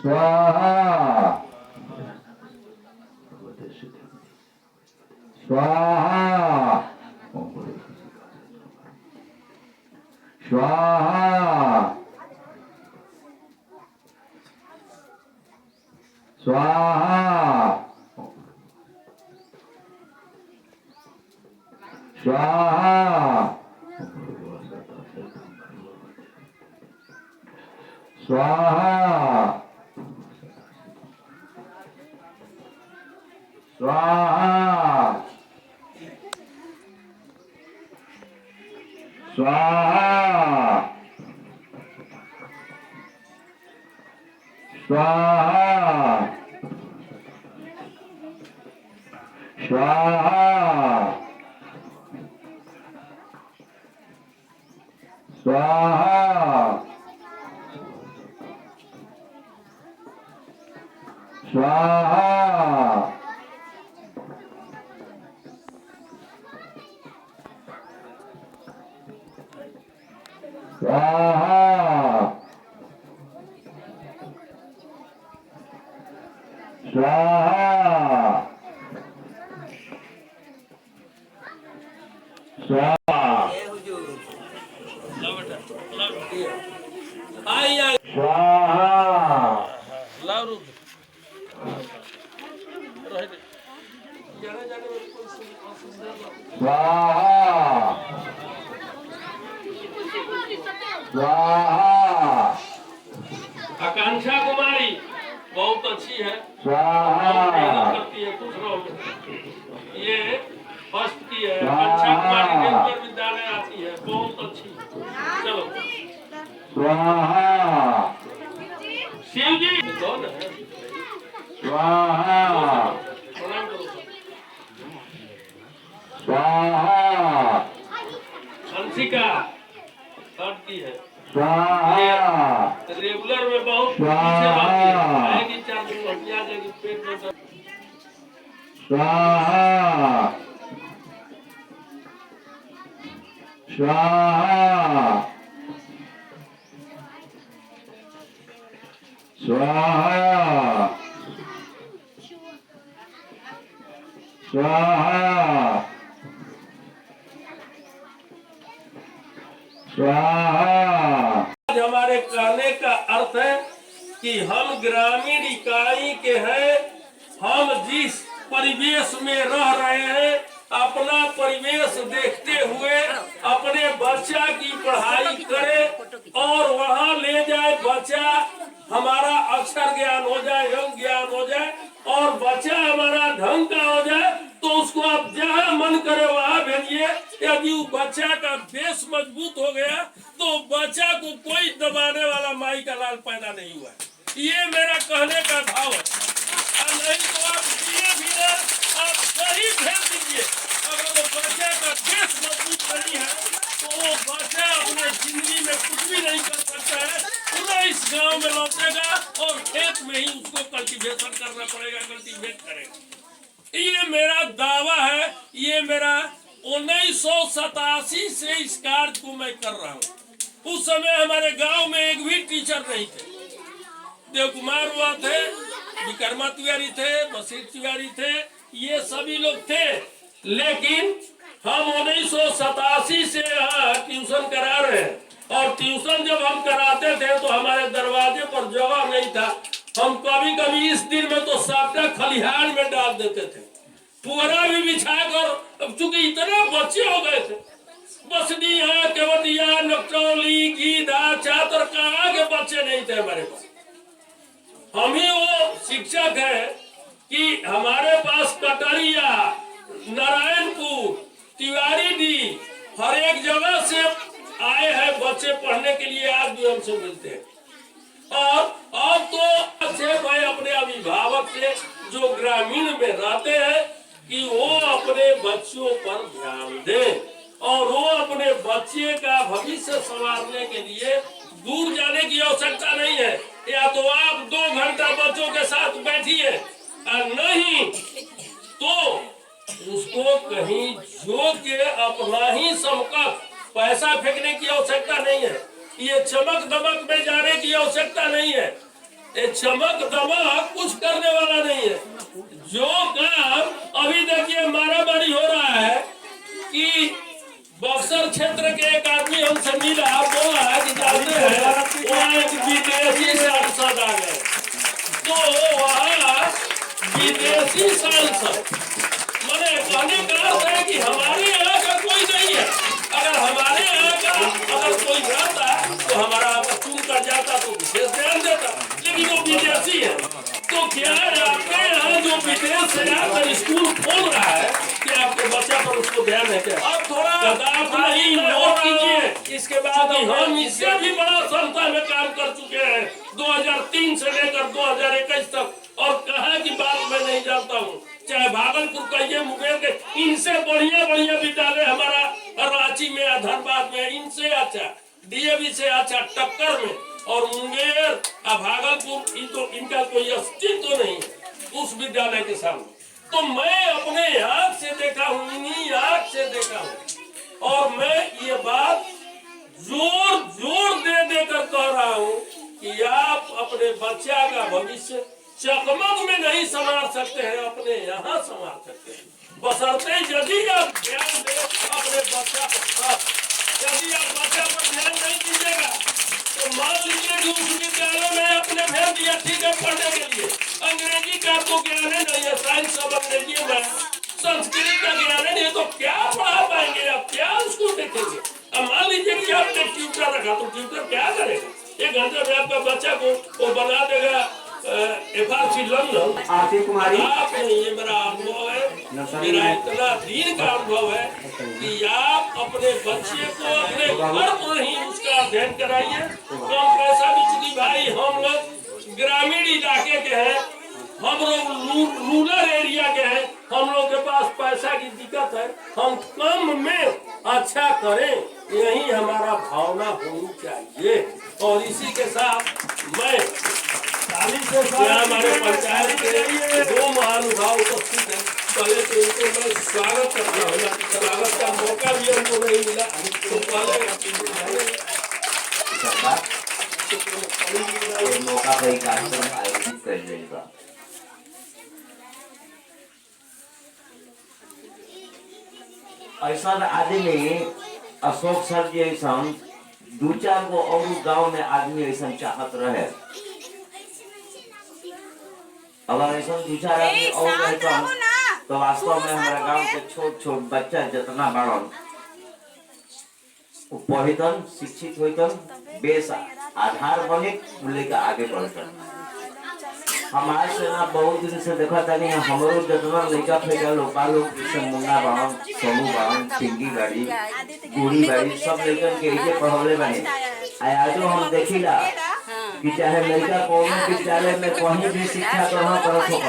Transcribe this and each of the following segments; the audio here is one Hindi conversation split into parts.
स्वाहा स्वाहा स्वाहा स्वाहा स्वाहा स्वाहा स्वाहा स्वाहा स्वाहा स्वाहा स्वाहा स्वाहा स्वाहा स्वाहा स्वाहा आकांक्षा कुमारी बहुत अच्छी है, स्वाहा करती है, खुश रहो। ये फर्स्ट की है, आकांक्षा कुमारी देवघर विद्यालय आती है, बहुत अच्छी। चलो स्वाहा शिव जी कौन है? स्वाहा प्रणाम करो। स्वाहा अंशिका थर्ड की है, स्वाहा रेगुलर में बहुत स्वाहा। पीछे रहती है, आएगी 4 दिन हटिया जाएगी पेट में दर्द। स्वाहा स्वाहा स्वाहा स्वाहा स्वाहा। हमारे कहने का अर्थ है कि हम ग्रामीण इकाई के हैं, हम जिस परिवेश में रह रहे हैं अपना परिवेश देखते हुए अपने बच्चा की पढ़ाई करें और वहाँ ले जाए बच्चा, हमारा अक्षर ज्ञान हो जाए, अंक ज्ञान हो जाए और बच्चा हमारा ढंग का हो जाए तो उसको आप जहाँ मन करे वहाँ भेजिए। यदि वो बच्चा का बेस मजबूत हो गया तो बच्चा को कोई दबाने वाला माई का लाल पैदा नहीं हुआ। ये मेरा कहने का भाव है। और नहीं तो आप धीरे आप सही भेज दीजिए। अगर वो बच्चा का बेस मजबूत नहीं है तो वो बच्चा अपने जिंदगी में कुछ भी नहीं कर सकता है, पूरा इस गांव में लौटेगा और खेत में ही उसको कल्टीवेशन करना पड़ेगा, कल्टीवेट करेगा। ये मेरा दावा है, ये मेरा 1987 से इस कार्य को मैं कर रहा हूँ। उस समय हमारे गांव में एक भी टीचर नहीं थे। देव कुमार हुआ थे, विक्रमा तिवारी थे, बशीर तिवारी थे, ये सभी लोग थे। लेकिन हम 1987 से यहाँ ट्यूशन करा रहे हैं और ट्यूशन जब हम कराते थे तो हमारे दरवाजे पर जगह नहीं था। हम कभी कभी इस दिन में तो सापटा खलिहान में डाल देते थे, पुअरा भी बिछाकर। अब चूंकि इतने बच्चे हो गए थे, बसनिया, केवटिया, नकचौली, गीधा, चातर, कहाँ के बच्चे नहीं थे हमारे पास। हम ही वो शिक्षक है कि हमारे पास कटरिया, नारायणपुर, तिवारी दी, हर एक जगह से आए हैं बच्चे पढ़ने के लिए, आज भी हमसे मिलते हैं। और अब तो से भाई अपने अभिभावक से जो ग्रामीण में रहते हैं कि वो अपने बच्चों पर ध्यान दें और वो अपने बच्चे का भविष्य संवारने के लिए दूर जाने की आवश्यकता नहीं है। या तो आप 2 घंटा बच्चों के साथ बैठिए और नहीं तो उसको कहीं जो के अपना ही समकक्ष, पैसा फेंकने की आवश्यकता नहीं है, ये चमक दमक में जाने की आवश्यकता नहीं है। ये चमक दमक कुछ करने वाला नहीं है। जो काम अभी देखिए मारामारी हो रहा है कि बक्सर क्षेत्र के एक आदमी हमसे मिला, बोला है कि जानते हैं वहाँ एक विदेशी सांसद आ गए। तो वहाँ विदेशी सांसद मैंने कहने का अर्थ है कि हमारे यहाँ का कोई नहीं है। अगर हमारे यहाँ का अगर कोई जाता तो हमारा चुन कर जाता तो विशेष ध्यान देता, लेकिन वो विदेशी है। तो क्या आपके यहाँ जो विदेश से आकर स्कूल खोल रहा है कि आपके बच्चा पर उसको ध्यान है क्या? अब थोड़ा कदाप नहीं नोट कीजिए। इसके बाद हम इससे भी बड़ा संस्था में काम कर चुके हैं 2003 से लेकर 2021 तक, और कहा की बात मैं नहीं जानता हूँ। चाहे भागलपुर कहिए, मुंगेर के, इनसे बढ़िया बढ़िया विद्यालय हमारा रांची में, धनबाद में, इनसे अच्छा डीएवी से अच्छा टक्कर में, और मुंगेर और भागलपुर तो इनका कोई अस्तित्व तो नहीं है उस विद्यालय के सामने। तो मैं अपने आँख से देखा हूँ, इन्हीं आँख से देखा हूँ, और मैं ये बात जोर जोर दे देकर कह रहा हूँ कि आप अपने बच्चा का भविष्य चकमक में नहीं संवार सकते हैं, अपने यहाँ संवार सकते हैं, बशर्ते यदि आप ध्यान दें अपने बच्चा पर। यदि आप बच्चा पर ध्यान नहीं दीजिएगा तो मान लीजिए कि उस विद्यालय में आपने भेज दिया, ठीक है, पढ़ने के लिए, अंग्रेजी का आपको ज्ञान है नहीं है, साइंस सब अंग्रेजी में, संस्कृत का ज्ञान है नहीं, तो क्या पढ़ा पाएंगे आप, क्या उसको देखेंगे? अब मान लीजिए कि आपने ट्यूटर रखा तो ट्यूटर क्या करेगा? 1 घंटे में आपका बच्चा को वो बना देगा FRC लंदन। आरती कुमारी, आप नहीं, ये मेरा अनुभव है, मेरा इतना दिन का अनुभव है कि आप अपने बच्चे को अपने घर पर ही उसका अध्ययन कराइए। कम पैसा भी, चूंकि भाई हम लोग ग्रामीण इलाके के हैं, हम लोग रूरल एरिया के हैं, हम लोग के पास पैसा की दिक्कत है, हम कम में अच्छा करें, यही हमारा भावना होनी चाहिए। और इसी के साथ मैं हमारे पंचायत के 2 महानुभाव उपस्थित हैं, पहले तो इनको मैं स्वागत करता हूँ। स्वागत का मौका भी हमको नहीं मिला, तो पहले मौका पर कार्यक्रम आयोजित कर देगा। ऐसा आदमी अशोक सर जी ऐसा 2-4 गो और गांव में आदमी ऐसा चाहत रहे। अगर ऐसा 2-4 आदमी और रहता तो वास्तव में हमारे गांव के छोट छोट बच्चा जितना बड़न पढ़तन, शिक्षित होतन, बेस आधार बने, लेकर आगे बढ़तन। हम आज से ना बहुत दिन से देखा था नहीं, हमारो जितना लड़का फेंका लोग जैसे मुन्ना बाहन, सोनू बाहन, सिंगी गाड़ी, गुड़ी गाड़ी, सब लड़कन के इसे पढ़ाने बने। आजो हम देखिला कि चाहे लड़का कौन विद्यालय में कहीं भी शिक्षा ग्रहण करत हो,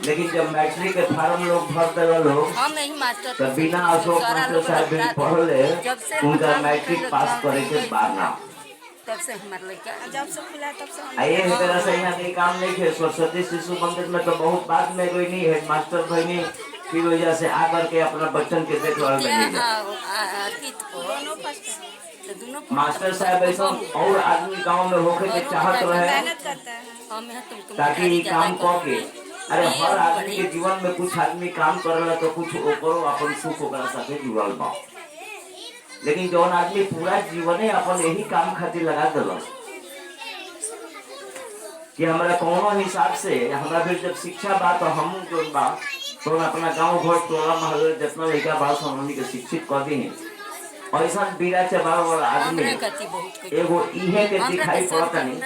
लेकिन जब मैट्रिक के फार्म लोग भर दिला लोग तो बिना अशोक मास्टर साहब भी पढ़ले उनका मैट्रिक पास करे के बाद ना, तब से हमारे लड़का जब से खुला तब से आइए इस तरह से यहाँ के काम नहीं थे। सरस्वती शिशु मंदिर में तो बहुत बाद में कोई नहीं है, मास्टर भाई नहीं, फिर वजह से आकर के अपना बच्चन के देखभाल में मास्टर साहब ऐसा और आदमी गांव में होके के चाहत रहे ताकि काम करके, अरे हर आदमी के जीवन में कुछ आदमी काम करेला तो कुछ ओकरो अपन सुख ओकरा साथे जुड़ल बा, लेकिन जौन आदमी पूरा जीवन अपन यही काम खातिर लगा दिल कि हमारा कोनो हिसाब से हमारा भी जब शिक्षा बा तो हम जो बा तो अपना गांव घर टोला मोहल्ला जितना लड़का बा हमनी के शिक्षित कर दी हैं। ऐसा बीरा चबाव वाला आदमी एगो इहे के दिखाई पड़ता नहीं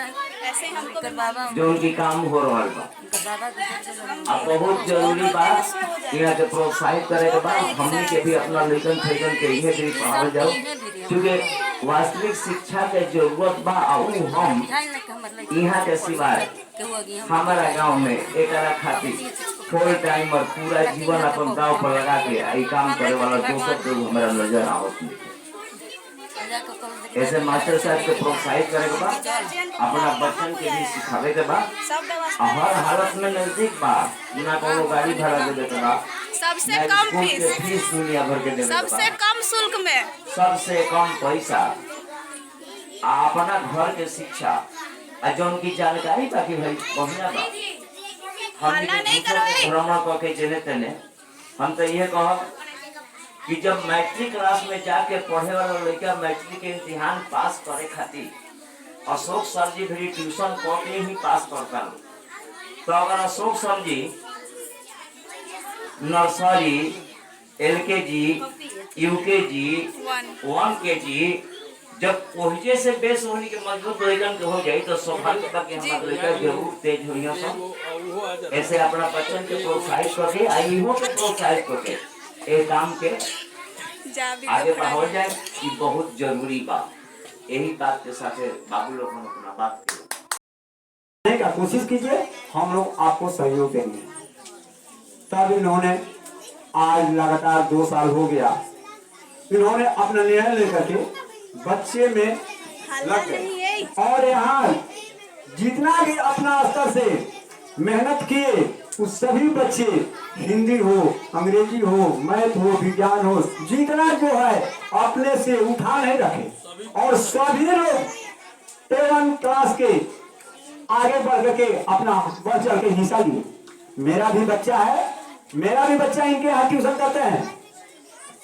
जो उनकी काम हो रहा बा। अब बहुत जरूरी बा यहाँ के प्रोत्साहित करे के बाद हमने के भी अपना लेखन थैकन के इहे भी पढ़ावल जाओ, क्योंकि वास्तविक शिक्षा के जरूरत बा। और हम यहाँ के सिवाय हमारा गांव में एक खातिर फुल टाइम और पूरा जीवन अपन गांव पर लगा के काम करे वाला दोस्त लोग हमारा नजर आवत। ऐसे मास्टर साहब के प्रोत्साहित करे के बाद अपना बच्चन के भी सिखावे के बाद हर हालत में नजदीक बा, ना कोनो गाड़ी भाड़ा देवे के बा, सबसे कम फीस दुनिया भर के देवे के बा, सबसे कम शुल्क में, सबसे कम पैसा, अपना घर के शिक्षा जौन की जानकारी बाकी भाई बढ़िया बा हल्ला नहीं करो, ए। भ्रमण करके चले तने हम तो ये कहब कि जब मैट्रिक क्लास में जाके पढ़े वाला लड़का मैट्रिक के इम्तिहान पास करे खातिर अशोक सर जी भी ट्यूशन करके ही पास करता तो अगर अशोक सर जी नर्सरी LKG UKG 1KG जब पहुंचे से बेस होने के मजबूत लड़कन के हो जाए तो स्वाभाविक बा कि हमारे लड़का जरूर तेज होइया सब ऐसे अपना बच्चन के प्रोत्साहित करके आईहो के प्रोत्साहित करके ए काम के आगे बढ़ाओ जाए ये बहुत जरूरी बात यही बात के साथ बाबू लोग अपना बात करने का कोशिश कीजिए हम लोग आपको सहयोग देंगे। तब इन्होंने आज लगातार 2 साल हो गया इन्होंने अपना निर्णय लेकर के बच्चे में लग गए और यहाँ जितना भी अपना स्तर से मेहनत किए उस सभी बच्चे हिंदी हो अंग्रेजी हो मैथ हो विज्ञान हो जितना जो है अपने से उठा नहीं रखे और सभी लोग 10 क्लास के आगे बढ़ के अपना बढ़ चढ़ के हिस्सा लिए। मेरा भी बच्चा इनके यहाँ ट्यूशन करते हैं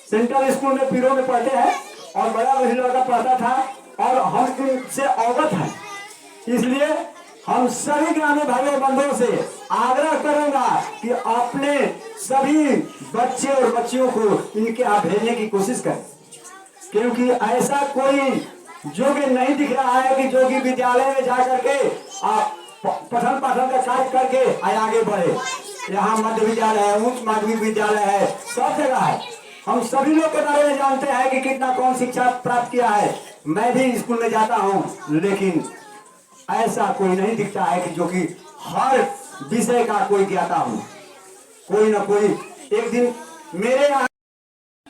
सेंट्रल स्कूल में पीरो में पढ़ते हैं और बड़ा वही लड़का पढ़ता था और हम इनसे अवगत हैं इसलिए हम सभी ग्रामीण भाइयों बंधुओं से आग्रह करूंगा कि अपने सभी बच्चे और बच्चियों को इनके यहाँ भेजने की कोशिश करें क्योंकि ऐसा कोई योग्य नहीं दिख रहा है कि जो कि विद्यालय में जाकर के आप पठन पाठन का कार्य करके आगे बढ़े। यहाँ मध्य विद्यालय है उच्च माध्यमिक विद्यालय है सब जगह है हम सभी लोग के बारे में जानते हैं कि कितना कौन शिक्षा प्राप्त किया है। मैं भी स्कूल में जाता हूँ लेकिन ऐसा कोई नहीं दिखता है कि जो कि हर विषय का कोई ज्ञाता हो कोई ना कोई एक दिन मेरे यहाँ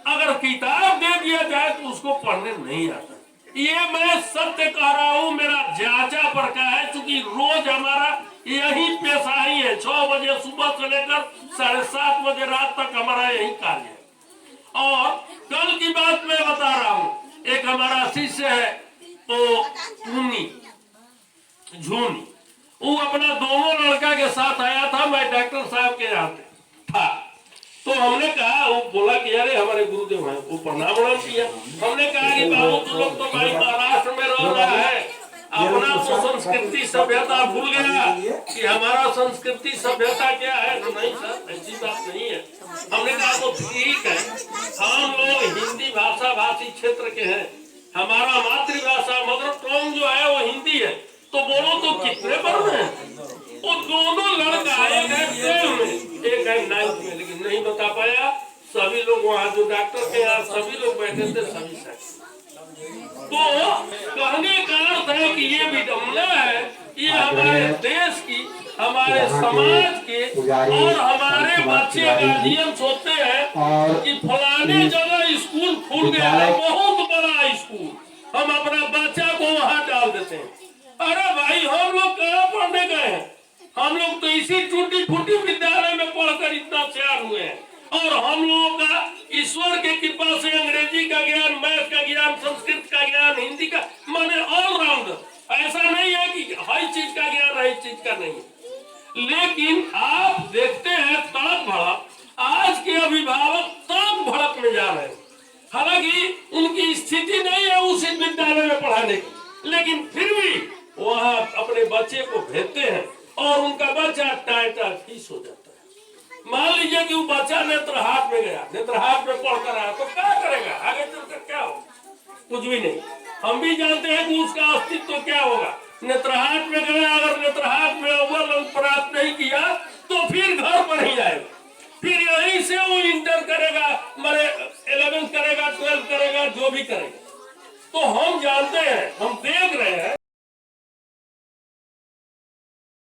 अगर किताब दे दिया जाए तो उसको पढ़ने नहीं आता। ये मैं सत्य कह रहा हूँ मेरा जांचा पर का है क्योंकि रोज हमारा यही पेशा ही है 6 बजे सुबह से लेकर 7:30 बजे रात तक हमारा यही कार्य है। और कल की बात मैं बता रहा हूँ एक हमारा शिष्य है तो झूनी वो अपना दोनों लड़का के साथ आया था मैं डॉक्टर साहब के यहाँ था तो हमने कहा वो बोला कि अरे हमारे गुरुदेव हैं वो प्रणाम किया। हमने कहा कि बाबू तुम लोग तो भाई महाराष्ट्र में रह रहा है अपना तो संस्कृति सभ्यता भूल गया कि हमारा संस्कृति सभ्यता क्या है तो नहीं सर ऐसी बात नहीं है। हमने कहा तो ठीक है हम लोग हिंदी भाषा भाषी क्षेत्र के हैं हमारा मातृभाषा मदर टंग जो है वो हिंदी है तो बोलो तो कितने पढ़ रहे हैं वो दोनों लड़का एक है 10 में एक है 9th में लेकिन नहीं बता पाया। सभी लोग वहाँ जो डॉक्टर के यहाँ सभी लोग बैठे थे सभी तो कहने का अर्थ है कि ये विडम्बना है ये हमारे देश की हमारे समाज के और हमारे बच्चे गार्जियन सोचते हैं कि फलाने जगह स्कूल खुल गया है बहुत बड़ा स्कूल हम अपना बच्चा को वहाँ डाल देते हैं। अरे भाई हम लोग कहाँ पढ़ने गए हैं हम लोग तो इसी टूटी फूटी विद्यालय में पढ़कर इतना तैयार हुए हैं और हम लोगों का ईश्वर के कृपा से अंग्रेजी का ज्ञान मैथ का ज्ञान संस्कृत का ज्ञान हिंदी का माने ऑलराउंडर ऐसा नहीं है कि हर चीज का ज्ञान हर चीज का नहीं। लेकिन आप देखते हैं तड़क भड़क आज के अभिभावक तड़क भड़क में जा रहे हैं हालांकि उनकी स्थिति नहीं है उस विद्यालय में पढ़ाने की लेकिन फिर भी वहाँ अपने बच्चे को भेजते हैं और उनका बच्चा टाइटा फीस हो जाता है। मान लीजिए कि वो बच्चा नेत्रहाट में गया नेत्रहाट में पढ़कर आया तो क्या करेगा आगे चलकर क्या होगा कुछ भी नहीं। हम भी जानते हैं कि उसका अस्तित्व क्या होगा। नेत्रहाट में गया अगर नेत्रहाट में अव्वल अंक प्राप्त नहीं किया तो फिर घर पर ही आएगा फिर यहीं से वो इंटर करेगा माने 11th करेगा 12th करेगा जो भी करेगा। तो हम जानते हैं हम देख रहे हैं